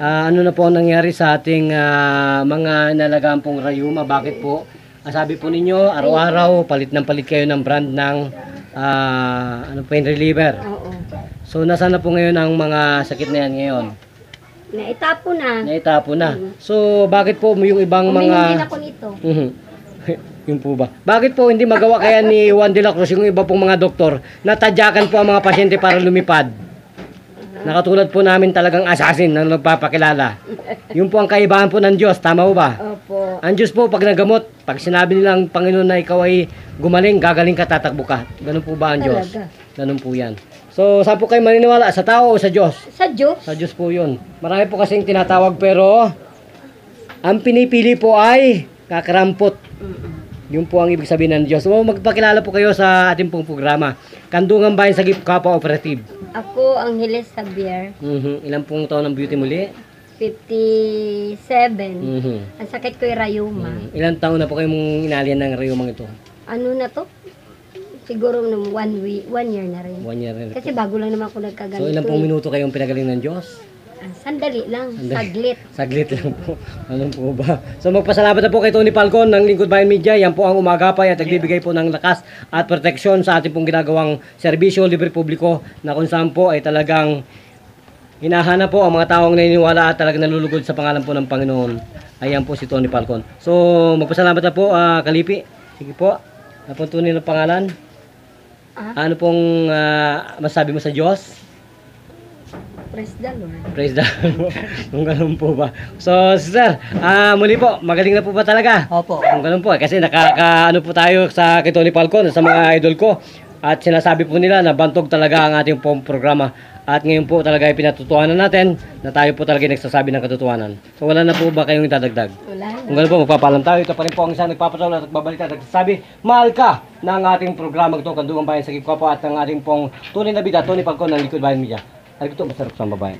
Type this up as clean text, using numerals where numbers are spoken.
ano na po ang nangyari sa ating mga inalagaan pong rayuma. Bakit po? Sabi po ninyo, araw-araw palit kayo ng brand ng pain reliever. Oo. So nasaan na po ngayon ang mga sakit na yan ngayon? Naitapo na. Naitapo na. So bakit po yung ibang Uminom din mga... ako nito. Yung po ba? Bakit po hindi magawa kaya ni Juan de la Cruz yung iba pong mga doktor na tadyakan po ang mga pasyente para lumipad? Nakatulad po namin talagang assassin na nagpapakilala. Yun po ang kaibahan po ng Diyos. Tama po ba? Opo. Ang Diyos po pag nagamot, pag sinabi nilang Panginoon na ikaw ay gumaling, gagaling ka, tatakbo ka. Ganun po ba ang Diyos? Talaga. Ganun po yan. So, saan po kayo maniniwala? Sa tao o sa Diyos? Sa Diyos. Sa Diyos po yun. Marami po kasing tinatawag pero ang pinipili po ay kakarampot. Yun po ang ibig sabihin ng Diyos. So, magpakilala po kayo sa ating pong programa. Kandungan Bayan Sagip Kapwa Operative. Ako ang Hiles Xavier, Ilang pong taon ng beauty muli? 57. Ang sakit ko yung rayuma. Ilang taon na po kayong inalian ng rayumang ito? Ano na to? Siguro nung 1 year na rin. 1 year rin. Kasi bago lang naman ako nagkaganito. So ilang pong minuto kayong pinagaling ng Diyos? Sandali lang, saglit. Saglit lang po. Ano po ba? So magpasalamat na po kay Tony Falcon ng Lingkod Bayan Media. Yan po ang umagapay at nagbibigay po ng lakas at proteksyon sa ating pong ginagawang serbisyo libre publiko na kung saan po ay talagang hinahanap po ang mga taong naniniwala at talagang nalulugod sa pangalan po ng Panginoon. Ayan po si Tony Falcon. So magpasalamat na po Kalipi. Sige po. Napuntunin ang pangalan. Ano pong masabi mo sa Diyos? Praise the Lord. Praise the Lord. Kung ganun po ba. So, sir, muli po, magaling na po ba talaga? Opo. Kung ganun po, kasi ano po tayo sa kay Tony Falcon, sa mga idol ko. At sinasabi po nila na bantog talaga ang ating pong programa. At ngayon po talaga ay pinatutuhanan natin na tayo po talaga nagsasabi ng katotohanan. So, wala na po ba kayong idadagdag? Wala. Kung ganun po, magpapalam tayo. Ito pa rin po ang isang nagpapatuloy at nagbabalik at nagsasabi, mahal ka ng ating programa ito, Kandungan Bayan Sagip Kapwa at ng ating pong tunay na bida, Tony Falcon ng Lingkod Bayan Media. Ay, ito, masarap sa babae.